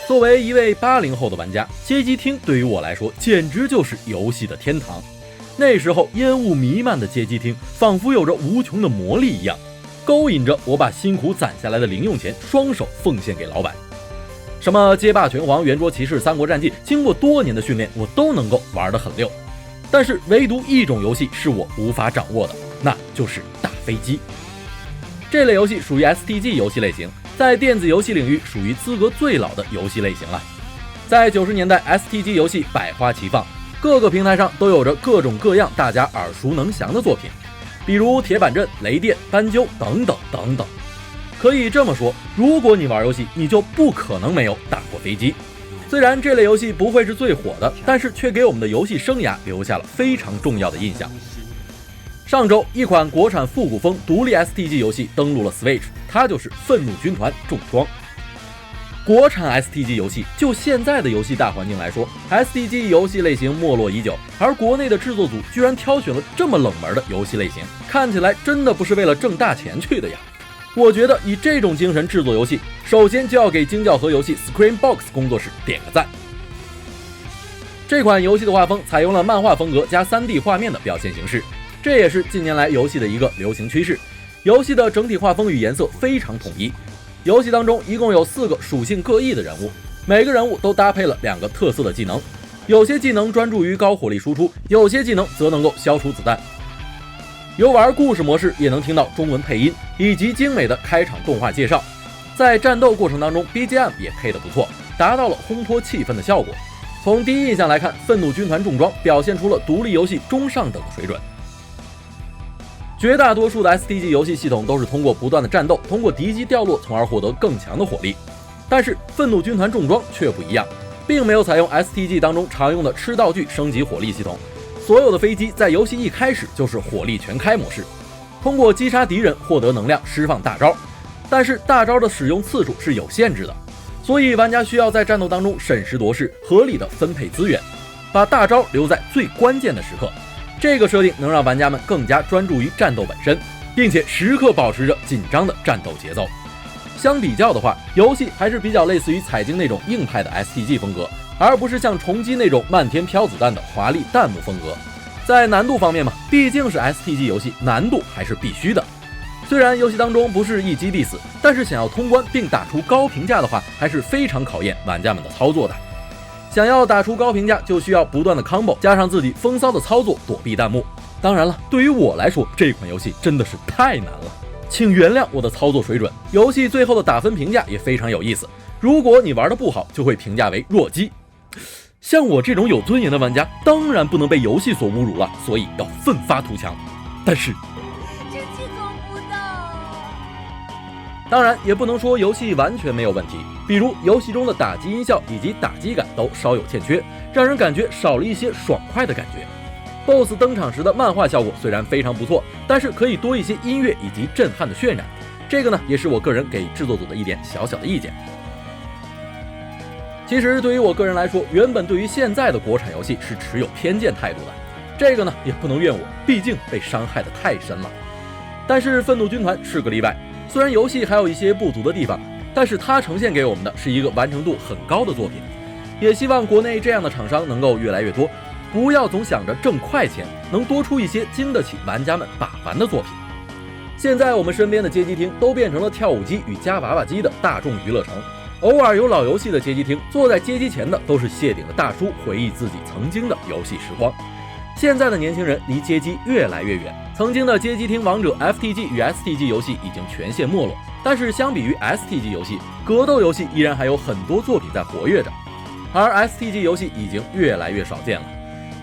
作为一位80后的玩家，街机厅对于我来说简直就是游戏的天堂。那时候烟雾弥漫的街机厅仿佛有着无穷的魔力一样，勾引着我把辛苦攒下来的零用钱双手奉献给老板。什么街霸拳皇、圆桌骑士、三国战记，经过多年的训练，我都能够玩得很溜。但是唯独一种游戏是我无法掌握的，那就是打飞机。这类游戏属于 STG 游戏类型，在电子游戏领域属于资格最老的游戏类型了。在90年代 ，STG 游戏百花齐放，各个平台上都有着各种各样大家耳熟能详的作品，比如铁板阵、雷电、斑鸠等等等等。可以这么说，如果你玩游戏，你就不可能没有打过飞机。虽然这类游戏不会是最火的，但是却给我们的游戏生涯留下了非常重要的印象。上周，一款国产复古风独立 STG 游戏登陆了 Switch， 它就是《愤怒军团：重装》。国产 STG 游戏，就现在的游戏大环境来说 ，STG 游戏类型没落已久，而国内的制作组居然挑选了这么冷门的游戏类型，看起来真的不是为了挣大钱去的呀。我觉得以这种精神制作游戏，首先就要给惊叫盒游戏 Screambox 工作室点个赞。这款游戏的画风采用了漫画风格加 3D 画面的表现形式，这也是近年来游戏的一个流行趋势。游戏的整体画风与颜色非常统一。游戏当中一共有4个属性各异的人物，每个人物都搭配了2个特色的技能，有些技能专注于高火力输出，有些技能则能够消除子弹。游玩故事模式也能听到中文配音以及精美的开场动画介绍，在战斗过程当中 BGM 也配得不错，达到了烘托气氛的效果。从第一印象来看，愤怒军团重装表现出了独立游戏中上等的水准。绝大多数的 STG 游戏系统都是通过不断的战斗，通过敌机掉落，从而获得更强的火力。但是愤怒军团重装却不一样，并没有采用 STG 当中常用的吃道具升级火力系统，所有的飞机在游戏一开始就是火力全开模式，通过击杀敌人获得能量，释放大招。但是大招的使用次数是有限制的，所以玩家需要在战斗当中审时度势，合理的分配资源，把大招留在最关键的时刻。这个设定能让玩家们更加专注于战斗本身，并且时刻保持着紧张的战斗节奏。相比较的话，游戏还是比较类似于彩晶那种硬派的 STG 风格，而不是像重击那种漫天飘子弹的华丽弹幕风格。在难度方面嘛，毕竟是 STG 游戏，难度还是必须的。虽然游戏当中不是一击必死，但是想要通关并打出高评价的话，还是非常考验玩家们的操作的。想要打出高评价，就需要不断的 combo 加上自己风骚的操作躲避弹幕。当然了，对于我来说，这款游戏真的是太难了，请原谅我的操作水准。游戏最后的打分评价也非常有意思，如果你玩的不好，就会评价为弱鸡。像我这种有尊严的玩家，当然不能被游戏所侮辱了，所以要奋发图强。但是当然也不能说游戏完全没有问题，比如游戏中的打击音效以及打击感都稍有欠缺，让人感觉少了一些爽快的感觉。BOSS 登场时的漫画效果虽然非常不错，但是可以多一些音乐以及震撼的渲染，这个呢也是我个人给制作组的一点小小的意见。其实对于我个人来说，原本对于现在的国产游戏是持有偏见态度的，这个呢也不能怨我，毕竟被伤害的太深了。但是愤怒军团是个例外，虽然游戏还有一些不足的地方，但是它呈现给我们的是一个完成度很高的作品。也希望国内这样的厂商能够越来越多，不要总想着挣快钱，能多出一些经得起玩家们把玩的作品。现在我们身边的街机厅都变成了跳舞机与夹娃娃机的大众娱乐城，偶尔有老游戏的街机厅，坐在街机前的都是谢顶的大叔，回忆自己曾经的游戏时光。现在的年轻人离街机越来越远，曾经的街机厅王者 FTG 与 STG 游戏已经全线没落，但是相比于 STG 游戏，格斗游戏依然还有很多作品在活跃着，而 STG 游戏已经越来越少见了。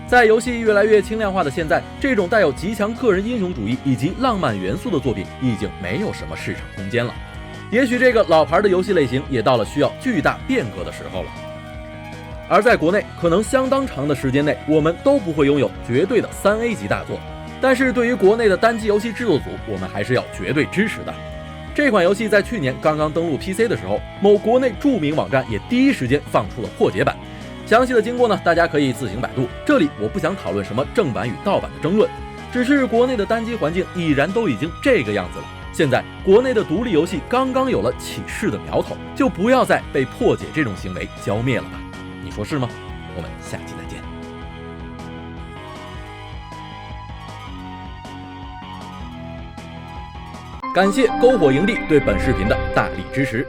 在游戏越来越轻量化的现在，这种带有极强个人英雄主义以及浪漫元素的作品已经没有什么市场空间了。也许这个老牌的游戏类型也到了需要巨大变革的时候了。而在国内，可能相当长的时间内，我们都不会拥有绝对的3A 级大作，但是对于国内的单机游戏制作组，我们还是要绝对支持的。这款游戏在去年刚刚登陆 PC 的时候，某国内著名网站也第一时间放出了破解版。详细的经过呢，大家可以自行百度，这里我不想讨论什么正版与盗版的争论，只是国内的单机环境已然都已经这个样子了，现在国内的独立游戏刚刚有了起势的苗头，就不要再被破解这种行为浇灭了吧？你说是吗？我们下期再见。感谢篝火营地对本视频的大力支持。